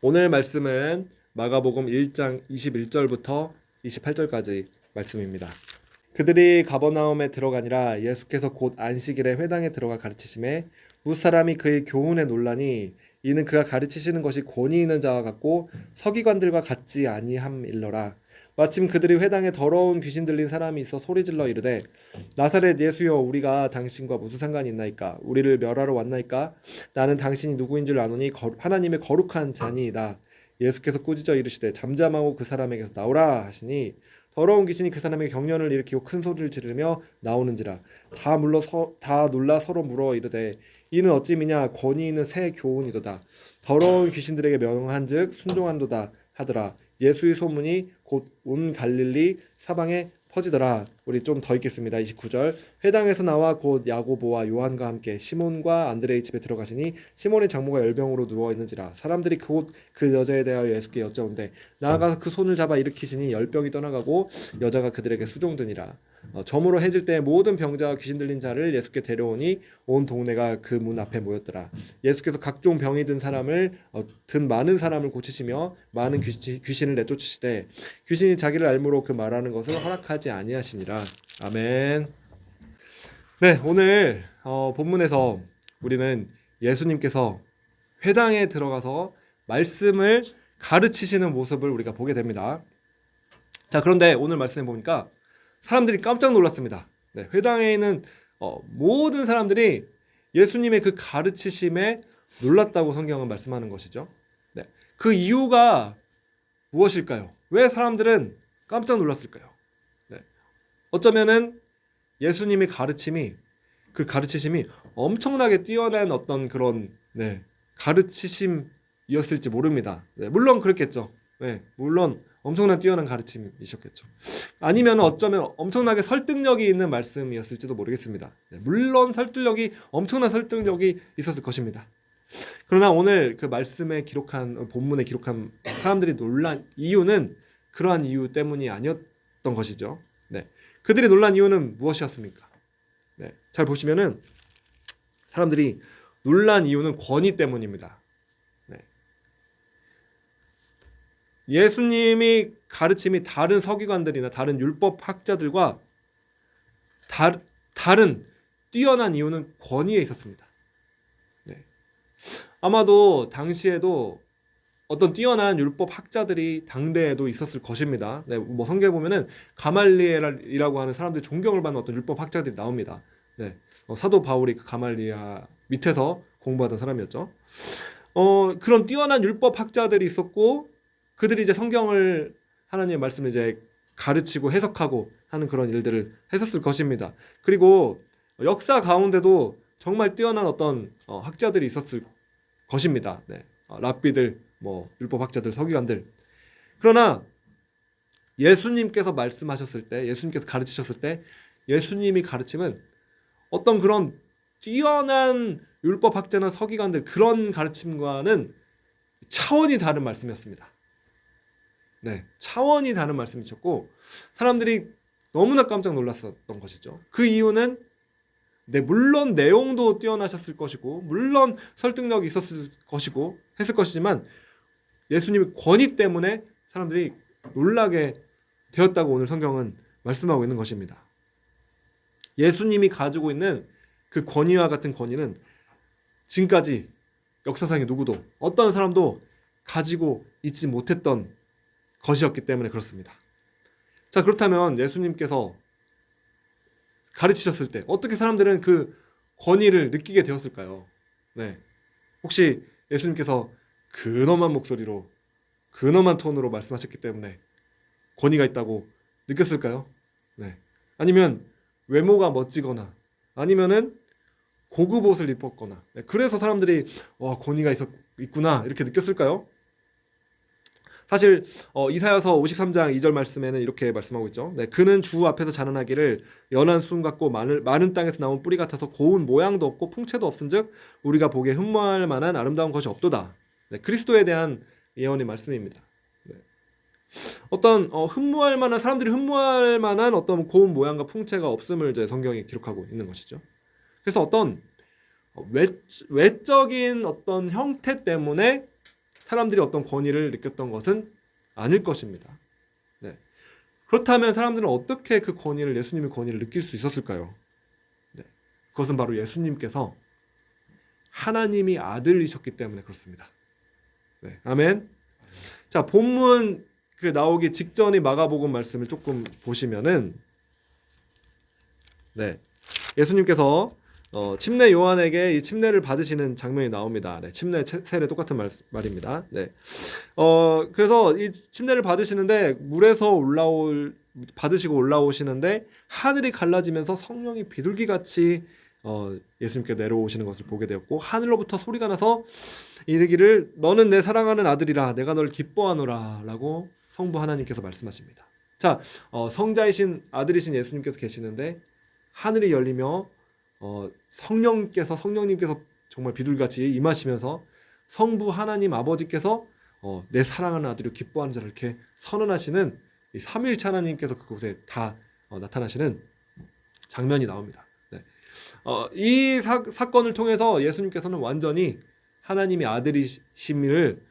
오늘 말씀은 마가복음 1장 21절부터 28절까지 말씀입니다. 그들이 가버나움에 들어가니라 예수께서 곧 안식일에 회당에 들어가 가르치심에 무사람이 그의 교훈에 논라니 이는 그가 가르치시는 것이 권위 있는 자와 같고 서기관들과 같지 아니함일러라. 마침 그들이 회당에 더러운 귀신 들린 사람이 있어 소리질러 이르되 나사렛 예수여 우리가 당신과 무슨 상관이 있나이까 우리를 멸하러 왔나이까 나는 당신이 누구인 줄 아노니 하나님의 거룩한 자니이다. 예수께서 꾸짖어 이르시되 잠잠하고 그 사람에게서 나오라 하시니 더러운 귀신이 그 사람에게 경련을 일으키고 큰 소리를 지르며 나오는지라 다 놀라 서로 물어 이르되 이는 어찌미냐 권위 있는 새 교훈이도다. 더러운 귀신들에게 명한즉 순종한도다 하더라. 예수의 소문이 곧 온 갈릴리 사방에 퍼지더라. 우리 좀 더 읽겠습니다. 29절 회당에서 나와 곧 야고보와 요한과 함께 시몬과 안드레의 집에 들어가시니 시몬의 장모가 열병으로 누워 있는지라 사람들이 곧 그 여자에 대하여 예수께 여짜온대 나아가서 그 손을 잡아 일으키시니 열병이 떠나가고 여자가 그들에게 수종드니라. 저물어 해질 때 모든 병자와 귀신 들린 자를 예수께 데려오니 온 동네가 그 문 앞에 모였더라. 예수께서 각종 병이 든 사람을 든 많은 사람을 고치시며 많은 귀신을 내쫓으시되 귀신이 자기를 알므로 그 말하는 것을 허락하지 아니하시니라. 아멘. 네, 오늘 본문에서 우리는 예수님께서 회당에 들어가서 말씀을 가르치시는 모습을 우리가 보게 됩니다. 자, 그런데 오늘 말씀해 보니까 사람들이 깜짝 놀랐습니다. 네, 회당에 있는 모든 사람들이 예수님의 그 가르치심에 놀랐다고 성경은 말씀하는 것이죠. 네, 그 이유가 무엇일까요? 왜 사람들은 깜짝 놀랐을까요? 네, 어쩌면은 예수님의 그 가르치심이 엄청나게 뛰어난 어떤 그런 가르치심이었을지 모릅니다. 네, 물론 그렇겠죠. 네, 물론 엄청난 뛰어난 가르침이셨겠죠. 아니면 어쩌면 엄청나게 설득력이 있는 말씀이었을지도 모르겠습니다. 네, 물론 엄청난 설득력이 있었을 것입니다. 그러나 오늘 그 본문에 기록한 사람들이 놀란 이유는 그러한 이유 때문이 아니었던 것이죠. 네, 그들이 놀란 이유는 무엇이었습니까? 네, 잘 보시면은 사람들이 놀란 이유는 권위 때문입니다. 네. 예수님이 가르침이 다른 서기관들이나 다른 율법 학자들과 다른 뛰어난 이유는 권위에 있었습니다. 네. 아마도 당시에도 어떤 뛰어난 율법 학자들이 당대에도 있었을 것입니다. 네, 뭐 성경에 보면은 가말리엘이라고 하는 사람들이 존경을 받는 어떤 율법 학자들이 나옵니다. 네, 사도 바울이 그 가말리아 밑에서 공부하던 사람이었죠. 그런 뛰어난 율법 학자들이 있었고 그들이 이제 성경을 하나님의 말씀을 이제 가르치고 해석하고 하는 그런 일들을 했었을 것입니다. 그리고 역사 가운데도 정말 뛰어난 어떤 학자들이 있었을 것입니다. 네, 랍비들, 율법학자들, 서기관들. 그러나 예수님께서 가르치셨을 때 예수님이 가르침은 어떤 그런 뛰어난 율법학자나 서기관들 그런 가르침과는 차원이 다른 말씀이었습니다. 네, 차원이 다른 말씀이셨고 사람들이 너무나 깜짝 놀랐었던 것이죠. 그 이유는 물론 내용도 뛰어나셨을 것이고 물론 설득력이 있었을 것이고 했을 것이지만 예수님의 권위 때문에 사람들이 놀라게 되었다고 오늘 성경은 말씀하고 있는 것입니다. 예수님이 가지고 있는 그 권위와 같은 권위는 지금까지 역사상의 누구도 어떤 사람도 가지고 있지 못했던 것이었기 때문에 그렇습니다. 자, 그렇다면 예수님께서 가르치셨을 때 어떻게 사람들은 그 권위를 느끼게 되었을까요? 네, 혹시 예수님께서 근엄한 목소리로 근엄한 톤으로 말씀하셨기 때문에 권위가 있다고 느꼈을까요? 네, 아니면 외모가 멋지거나 아니면은 고급 옷을 입었거나 그래서 사람들이 권위가 있구나 이렇게 느꼈을까요? 사실 이사야서 53장 2절 말씀에는 이렇게 말씀하고 있죠. 네, 그는 주 앞에서 자라나기를 연한 수음 같고 마른 땅에서 나온 뿌리 같아서 고운 모양도 없고 풍채도 없은즉 우리가 보기에 흠모할 만한 아름다운 것이 없도다. 네, 그리스도에 대한 예언의 말씀입니다. 네. 어떤 사람들이 흠모할 만한 어떤 고운 모양과 풍채가 없음을 이제 성경이 기록하고 있는 것이죠. 그래서 어떤 외적인 어떤 형태 때문에 사람들이 어떤 권위를 느꼈던 것은 아닐 것입니다. 네. 그렇다면 사람들은 어떻게 그 권위를, 예수님의 권위를 느낄 수 있었을까요? 네. 그것은 바로 예수님께서 하나님이 아들이셨기 때문에 그렇습니다. 네. 아멘. 자, 본문 그 나오기 직전의 마가복음 말씀을 조금 보시면은, 네, 예수님께서 침례 요한에게 이 침례를 받으시는 장면이 나옵니다. 네, 침례 세례 똑같은 말입니다. 네, 그래서 이 침례를 받으시는데 물에서 받으시고 올라오시는데 하늘이 갈라지면서 성령이 비둘기 같이 예수님께 내려오시는 것을 보게 되었고, 하늘로부터 소리가 나서 이르기를 너는 내 사랑하는 아들이라 내가 널 기뻐하노라 라고 성부 하나님께서 말씀하십니다. 자, 성자이신 아들이신 예수님께서 계시는데 하늘이 열리며 성령님께서 정말 비둘기같이 임하시면서 성부 하나님 아버지께서 내 사랑하는 아들을 기뻐하는 자를 이렇게 선언하시는 이 삼위일체 하나님께서 그곳에 다 나타나시는 장면이 나옵니다. 네. 이 사건을 통해서 예수님께서는 완전히 하나님의 아들이심을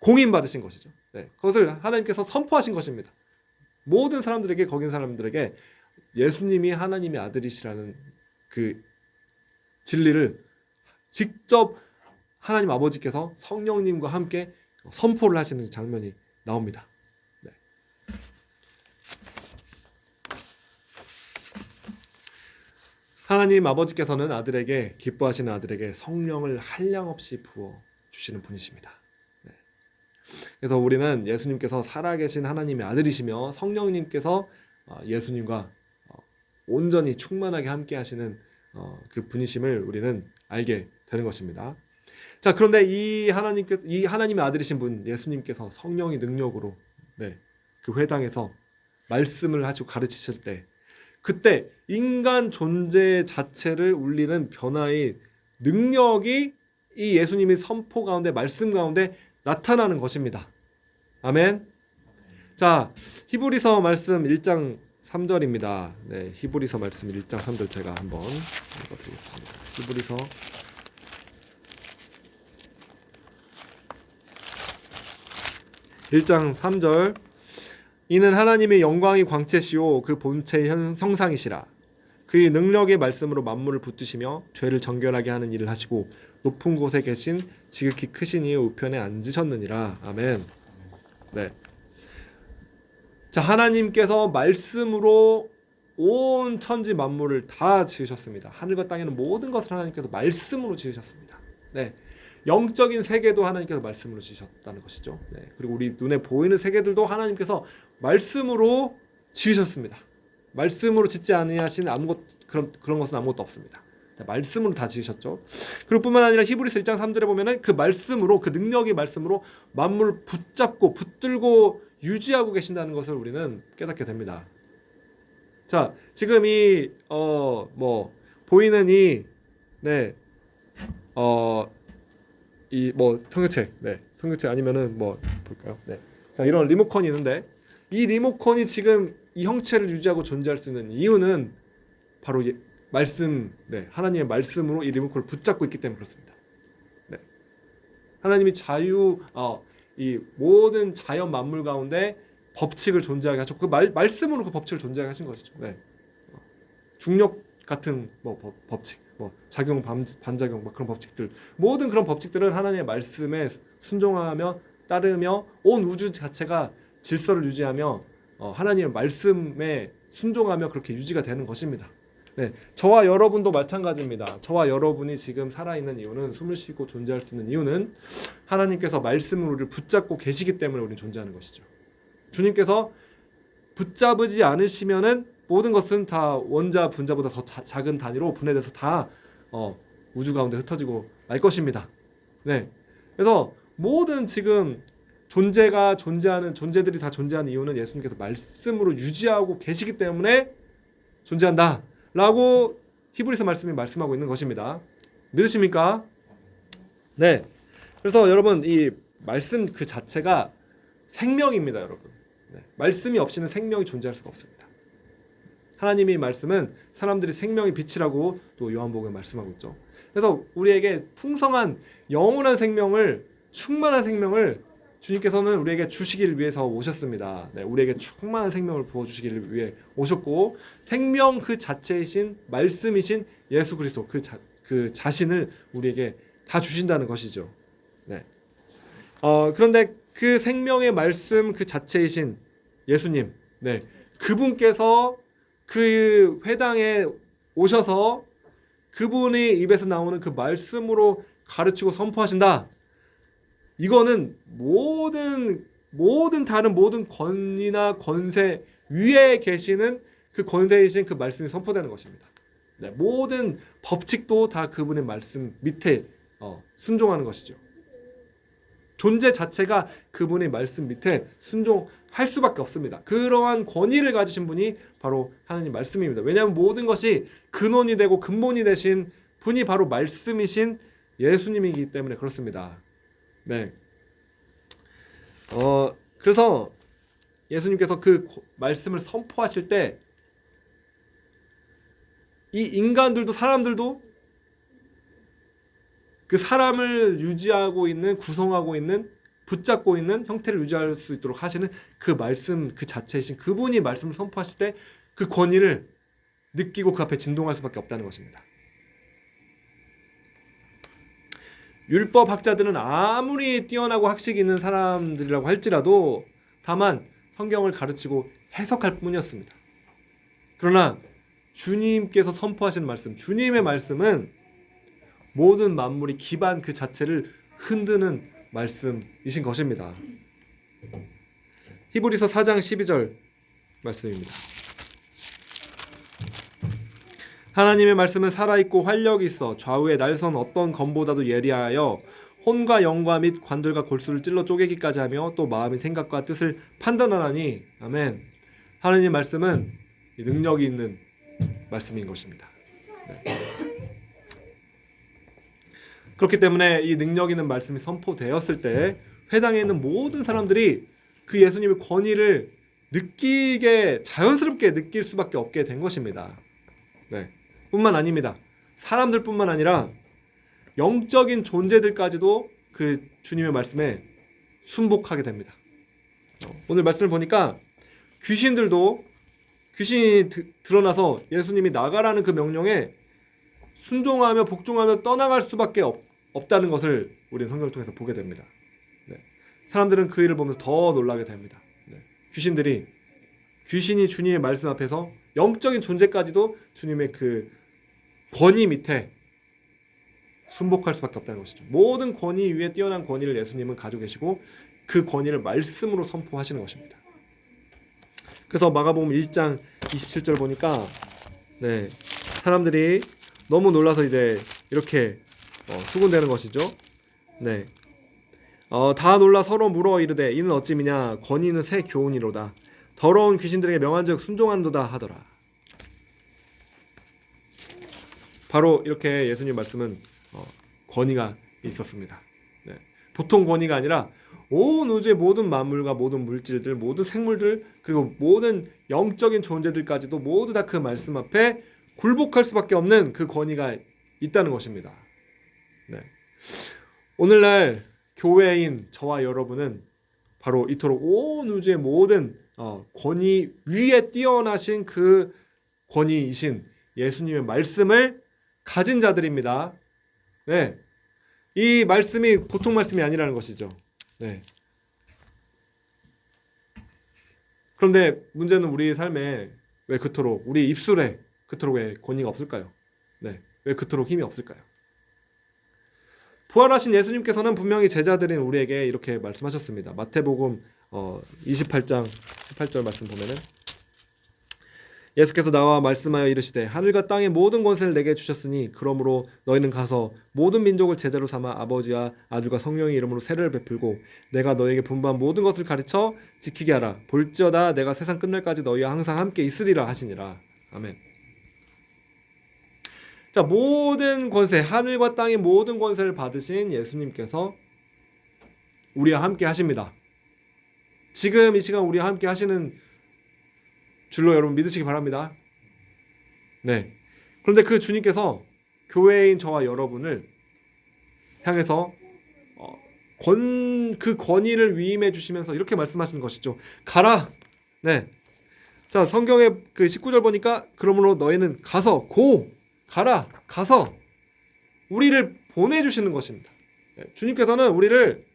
공인받으신 것이죠. 네. 그것을 하나님께서 선포하신 것입니다. 모든 사람들에게, 거긴 사람들에게 예수님이 하나님의 아들이시라는 그 진리를 직접 하나님 아버지께서 성령님과 함께 선포를 하시는 장면이 나옵니다. 네. 하나님 아버지께서는 아들에게, 기뻐하시는 아들에게 성령을 한량없이 부어 주시는 분이십니다. 네. 그래서 우리는 예수님께서 살아계신 하나님의 아들이시며 성령님께서 예수님과 온전히 충만하게 함께 하시는 그 분이심을 우리는 알게 되는 것입니다. 자, 그런데 이 하나님의 아들이신 분 예수님께서 성령의 능력으로 그 회당에서 말씀을 하시고 가르치실 때, 그때 인간 존재 자체를 울리는 변화의 능력이 이 예수님의 선포 가운데, 말씀 가운데 나타나는 것입니다. 아멘. 자, 히브리서 말씀 1장 3절입니다. 네, 히브리서 말씀 1장 3절 제가 한번 읽어드리겠습니다. 히브리서 1장 3절. 이는 하나님의 영광이 광채시오 그 본체의 형상이시라. 그의 능력의 말씀으로 만물을 붙드시며 죄를 정결하게 하는 일을 하시고 높은 곳에 계신 지극히 크신 이의 우편에 앉으셨느니라. 아멘. 네. 자, 하나님께서 말씀으로 온 천지 만물을 다 지으셨습니다. 하늘과 땅에는 모든 것을 하나님께서 말씀으로 지으셨습니다. 네. 영적인 세계도 하나님께서 말씀으로 지으셨다는 것이죠. 네. 그리고 우리 눈에 보이는 세계들도 하나님께서 말씀으로 지으셨습니다. 말씀으로 짓지 아니하신 그런 것은 아무것도 없습니다. 말씀으로 다 지으셨죠. 그리고 뿐만 아니라 히브리서 1장 3절에 보면은 그 말씀으로, 그 능력의 말씀으로 만물을 붙잡고 붙들고 유지하고 계신다는 것을 우리는 깨닫게 됩니다. 자, 지금 보이는 성경책, 성경책 아니면은 볼까요? 네. 자, 이런 리모컨이 있는데 이 리모컨이 지금 이 형체를 유지하고 존재할 수 있는 이유는 바로 말씀, 하나님의 말씀으로 이 리모컨을 붙잡고 있기 때문에 그렇습니다. 네. 하나님이 이 모든 자연 만물 가운데 법칙을 존재하게 하셨고, 그 말씀으로 그 법칙을 존재하게 하신 것이죠. 네. 중력 같은 법칙, 작용, 반작용, 그런 법칙들, 모든 그런 법칙들은 하나님의 말씀에 순종하며 따르며 온 우주 자체가 질서를 유지하며 하나님의 말씀에 순종하며 그렇게 유지가 되는 것입니다. 네, 저와 여러분도 마찬가지입니다. 저와 여러분이 지금 살아있는 이유는, 숨을 쉬고 존재할 수 있는 이유는 하나님께서 말씀으로 우리를 붙잡고 계시기 때문에 우리는 존재하는 것이죠. 주님께서 붙잡지 않으시면은 모든 것은 다 원자, 분자보다 더 작은 단위로 분해돼서 다 우주 가운데 흩어지고 말 것입니다. 네, 그래서 모든 지금 존재들이 다 존재하는 이유는 예수님께서 말씀으로 유지하고 계시기 때문에 존재한다 라고 히브리서 말씀이 말씀하고 있는 것입니다. 믿으십니까? 네. 그래서 여러분, 이 말씀 그 자체가 생명입니다, 여러분. 네. 말씀이 없이는 생명이 존재할 수가 없습니다. 하나님의 말씀은 사람들이 생명의 빛이라고 또 요한복음에 말씀하고 있죠. 그래서 우리에게 풍성한 영원한 생명을, 충만한 생명을 주님께서는 우리에게 주시기를 위해서 오셨습니다. 네, 우리에게 충만한 생명을 부어주시기를 위해 오셨고, 생명 그 자체이신 말씀이신 예수 그리스도 그 자신을 우리에게 다 주신다는 것이죠. 네. 그런데 그 생명의 말씀 그 자체이신 예수님, 네, 그분께서 그 회당에 오셔서 그분의 입에서 나오는 그 말씀으로 가르치고 선포하신다. 이거는 모든 다른 모든 권위나 권세 위에 계시는 그 권세이신 그 말씀이 선포되는 것입니다. 네, 모든 법칙도 다 그분의 말씀 밑에 순종하는 것이죠. 존재 자체가 그분의 말씀 밑에 순종할 수밖에 없습니다. 그러한 권위를 가지신 분이 바로 하나님 말씀입니다. 왜냐하면 모든 것이 근원이 되고 근본이 되신 분이 바로 말씀이신 예수님이기 때문에 그렇습니다. 네. 그래서 예수님께서 그 말씀을 선포하실 때 이 인간들도, 사람들도 그 사람을 유지하고 있는, 구성하고 있는, 붙잡고 있는 형태를 유지할 수 있도록 하시는 그 말씀 그 자체이신 그분이 말씀을 선포하실 때 그 권위를 느끼고 그 앞에 진동할 수밖에 없다는 것입니다. 율법학자들은 아무리 뛰어나고 학식이 있는 사람들이라고 할지라도 다만 성경을 가르치고 해석할 뿐이었습니다. 그러나 주님께서 선포하시는 말씀, 주님의 말씀은 모든 만물이 기반 그 자체를 흔드는 말씀이신 것입니다. 히브리서 4장 12절 말씀입니다. 하나님의 말씀은 살아있고 활력이 있어 좌우의 날선 어떤 검보다도 예리하여 혼과 영과 및 관절과 골수를 찔러 쪼개기까지 하며 또 마음의 생각과 뜻을 판단하나니. 아멘. 하나님의 말씀은 능력이 있는 말씀인 것입니다. 네. 그렇기 때문에 이 능력 있는 말씀이 선포되었을 때 회당에 있는 모든 사람들이 그 예수님의 권위를 느끼게, 자연스럽게 느낄 수밖에 없게 된 것입니다. 네. 뿐만 아닙니다. 사람들뿐만 아니라 영적인 존재들까지도 그 주님의 말씀에 순복하게 됩니다. 오늘 말씀을 보니까 귀신들도 귀신이 드러나서 예수님이 나가라는 그 명령에 순종하며 복종하며 떠나갈 수밖에 없다는 것을 우리는 성경을 통해서 보게 됩니다. 네. 사람들은 그 일을 보면서 더 놀라게 됩니다. 네. 귀신이 주님의 말씀 앞에서 영적인 존재까지도 주님의 그 권위 밑에 순복할 수밖에 없다는 것이죠. 모든 권위 위에 뛰어난 권위를 예수님은 가지고 계시고 그 권위를 말씀으로 선포하시는 것입니다. 그래서 마가복음 1장 27절 보니까 네, 사람들이 너무 놀라서 이제 이렇게 수군대는 것이죠. 네, 다 놀라 서로 물어 이르되 이는 어찌미냐 권위는 새 교훈이로다. 더러운 귀신들에게 명한즉 순종한도다 하더라. 바로 이렇게 예수님 말씀은 권위가 있었습니다. 네. 보통 권위가 아니라 온 우주의 모든 만물과 모든 물질들, 모든 생물들, 그리고 모든 영적인 존재들까지도 모두 다 그 말씀 앞에 굴복할 수밖에 없는 그 권위가 있다는 것입니다. 네. 오늘날 교회인 저와 여러분은 바로 이토록 온 우주의 모든 권위 위에 뛰어나신 그 권위이신 예수님의 말씀을 가진 자들입니다. 네. 이 말씀이 보통 말씀이 아니라는 것이죠. 네. 그런데 문제는 우리 삶에 왜 그토록, 우리 입술에 그토록 왜 권위가 없을까요? 네. 왜 그토록 힘이 없을까요? 부활하신 예수님께서는 분명히 제자들인 우리에게 이렇게 말씀하셨습니다. 마태복음 28장 18절 말씀 보면은 예수께서 나와 말씀하여 이르시되 하늘과 땅의 모든 권세를 내게 주셨으니 그러므로 너희는 가서 모든 민족을 제자로 삼아 아버지와 아들과 성령의 이름으로 세례를 베풀고 내가 너희에게 분부한 모든 것을 가르쳐 지키게 하라. 볼지어다 내가 세상 끝날까지 너희와 항상 함께 있으리라 하시니라. 아멘. 자, 모든 권세, 하늘과 땅의 모든 권세를 받으신 예수님께서 우리와 함께 하십니다. 지금 이 시간 우리와 함께 하시는 줄로 여러분 믿으시기 바랍니다. 네. 그런데 그 주님께서 교회인 저와 여러분을 향해서 그 권위를 위임해 주시면서 이렇게 말씀하시는 것이죠. 가라. 네. 자, 성경의 그 19절 보니까 그러므로 너희는 가서 가라. 가서 우리를 보내 주시는 것입니다. 네. 주님께서는 우리를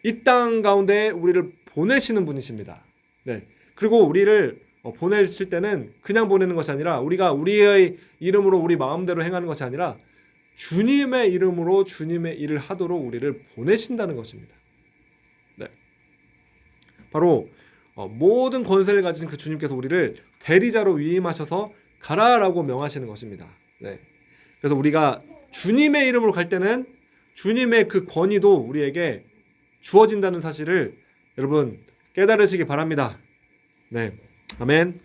이 땅 가운데 우리를 보내시는 분이십니다. 네. 그리고 우리를 보내실 때는 그냥 보내는 것이 아니라 우리가 우리의 이름으로 우리 마음대로 행하는 것이 아니라 주님의 이름으로 주님의 일을 하도록 우리를 보내신다는 것입니다. 네. 바로 모든 권세를 가진 그 주님께서 우리를 대리자로 위임하셔서 가라라고 명하시는 것입니다. 네. 그래서 우리가 주님의 이름으로 갈 때는 주님의 그 권위도 우리에게 주어진다는 사실을 여러분 깨달으시기 바랍니다. 네. 아멘.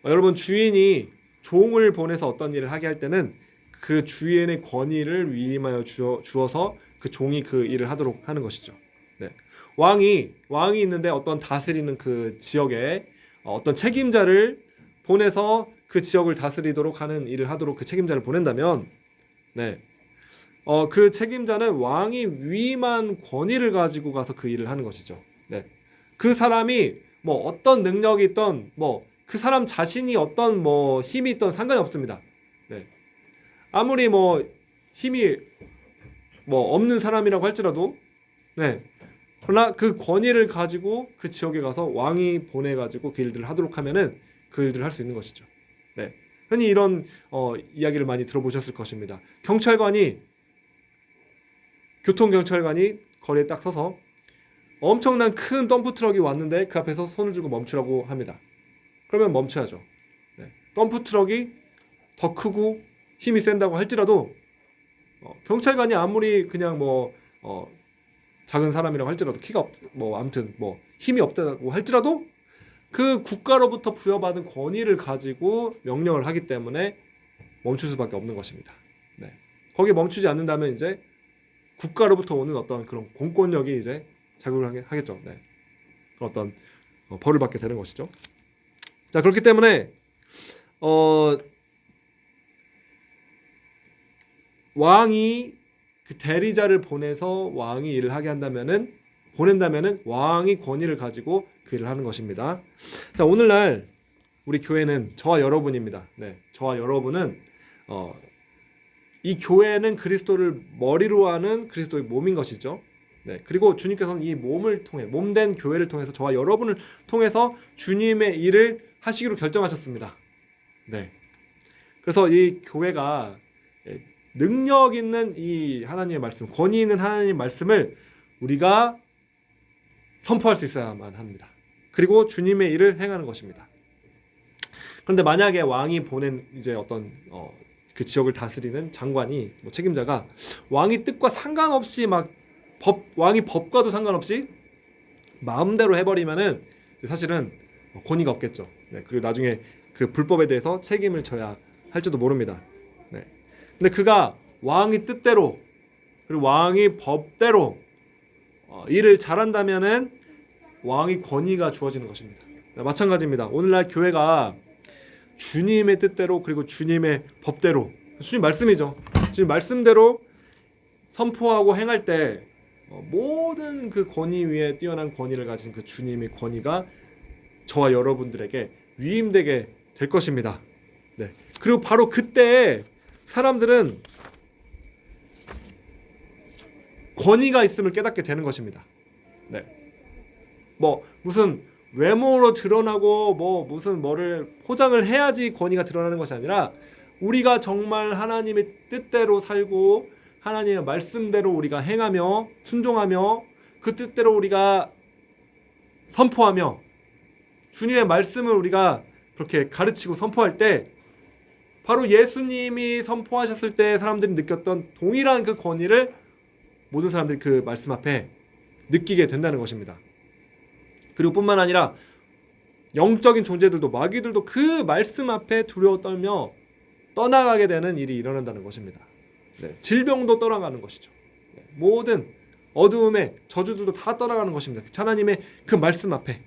여러분 주인이 종을 보내서 어떤 일을 하게 할 때는 그 주인의 권위를 위임하여 주어서 그 종이 그 일을 하도록 하는 것이죠. 네. 왕이 있는데 어떤 다스리는 그 지역에 어떤 책임자를 보내서 그 지역을 다스리도록 하는 일을 하도록 그 책임자를 보낸다면, 네. 그 책임자는 왕이 위임한 권위를 가지고 가서 그 일을 하는 것이죠. 네. 그 사람이 뭐 어떤 능력이 있던 뭐 그 사람 자신이 어떤 뭐 힘이 있던 상관이 없습니다. 네. 아무리 뭐 힘이 뭐 없는 사람이라고 할지라도, 네. 그러나 그 권위를 가지고 그 지역에 가서 왕이 보내가지고 그 일들을 하도록 하면은 그 일들을 할 수 있는 것이죠. 네. 흔히 이런 이야기를 많이 들어보셨을 것입니다. 교통경찰관이 거리에 딱 서서 엄청난 큰 덤프트럭이 왔는데 그 앞에서 손을 들고 멈추라고 합니다. 그러면 멈춰야죠. 네. 덤프트럭이 더 크고 힘이 센다고 할지라도 경찰관이 아무리 그냥 작은 사람이라고 할지라도 아무튼 힘이 없다고 할지라도 그 국가로부터 부여받은 권위를 가지고 명령을 하기 때문에 멈출 수밖에 없는 것입니다. 네. 거기 멈추지 않는다면 이제 국가로부터 오는 어떤 그런 공권력이 이제 작용을 하겠죠. 네. 어떤 벌을 받게 되는 것이죠. 자, 그렇기 때문에 왕이 그 대리자를 보내서 왕이 일을 하게 보낸다면은 왕이 권위를 가지고 그 일을 하는 것입니다. 자, 오늘날 우리 교회는 저와 여러분입니다. 네, 저와 여러분은 이 교회는 그리스도를 머리로 하는 그리스도의 몸인 것이죠. 네, 그리고 주님께서는 이 몸을 통해 몸된 교회를 통해서 저와 여러분을 통해서 주님의 일을 하시기로 결정하셨습니다. 네, 그래서 이 교회가 능력 있는 이 하나님의 말씀, 권위 있는 하나님의 말씀을 우리가 선포할 수 있어야만 합니다. 그리고 주님의 일을 행하는 것입니다. 그런데 만약에 왕이 보낸 이제 어떤 그 지역을 다스리는 장관이 책임자가 왕이 뜻과 상관없이 왕이 법과도 상관없이 마음대로 해버리면은 사실은 권위가 없겠죠. 네, 그리고 나중에 그 불법에 대해서 책임을 져야 할지도 모릅니다. 네. 근데 그가 왕이 뜻대로 그리고 왕이 법대로 일을 잘한다면은 왕이 권위가 주어지는 것입니다. 네, 마찬가지입니다. 오늘날 교회가 주님의 뜻대로 그리고 주님의 법대로 주님 말씀이죠. 주님 말씀대로 선포하고 행할 때 모든 그 권위 위에 뛰어난 권위를 가진 그 주님의 권위가 저와 여러분들에게 위임되게 될 것입니다. 네. 그리고 바로 그때 사람들은 권위가 있음을 깨닫게 되는 것입니다. 네. 무슨 외모로 드러나고 무슨 뭐를 포장을 해야지 권위가 드러나는 것이 아니라 우리가 정말 하나님의 뜻대로 살고 하나님의 말씀대로 우리가 행하며 순종하며 그 뜻대로 우리가 선포하며 주님의 말씀을 우리가 그렇게 가르치고 선포할 때 바로 예수님이 선포하셨을 때 사람들이 느꼈던 동일한 그 권위를 모든 사람들이 그 말씀 앞에 느끼게 된다는 것입니다. 그리고 뿐만 아니라 영적인 존재들도 마귀들도 그 말씀 앞에 두려워 떨며 떠나가게 되는 일이 일어난다는 것입니다. 네, 질병도 떠나가는 것이죠. 네, 모든 어두움의 저주들도 다 떠나가는 것입니다. 하나님의 그 말씀 앞에.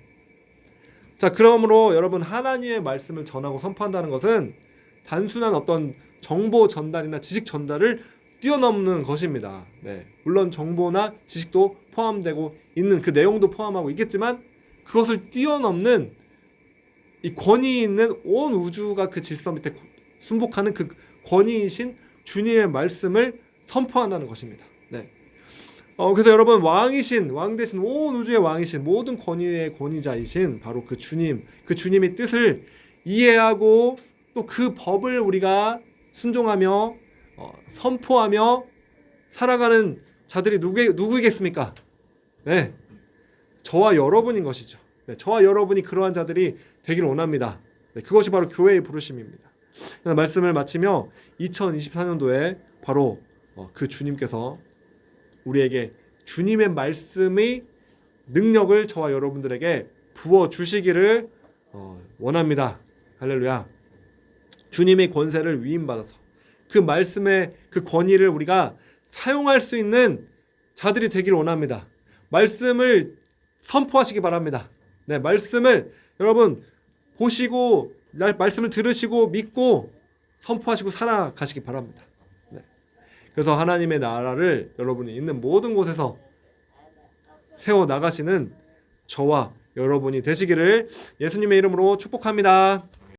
자, 그러므로 여러분 하나님의 말씀을 전하고 선포한다는 것은 단순한 어떤 정보 전달이나 지식 전달을 뛰어넘는 것입니다. 네. 물론 정보나 지식도 포함되고 있는 그 내용도 포함하고 있겠지만 그것을 뛰어넘는 이 권위 있는 온 우주가 그 질서 밑에 순복하는 그 권위이신 주님의 말씀을 선포한다는 것입니다. 네. 그래서 여러분 왕 대신 온 우주의 왕이신 모든 권위의 권위자이신 바로 그 주님의 뜻을 이해하고 또 그 법을 우리가 순종하며 선포하며 살아가는 자들이 누구이겠습니까? 네, 저와 여러분인 것이죠. 네, 저와 여러분이 그러한 자들이 되기를 원합니다. 네, 그것이 바로 교회의 부르심입니다. 말씀을 마치며 2024년도에 바로 그 주님께서 우리에게 주님의 말씀의 능력을 저와 여러분들에게 부어 주시기를 원합니다. 할렐루야. 주님의 권세를 위임받아서 그 말씀의 그 권위를 우리가 사용할 수 있는 자들이 되기를 원합니다. 말씀을 선포하시기 바랍니다. 네, 말씀을 여러분 보시고 말씀을 들으시고 믿고 선포하시고 살아가시기 바랍니다. 네. 그래서 하나님의 나라를 여러분이 있는 모든 곳에서 세워 나가시는 저와 여러분이 되시기를 예수님의 이름으로 축복합니다.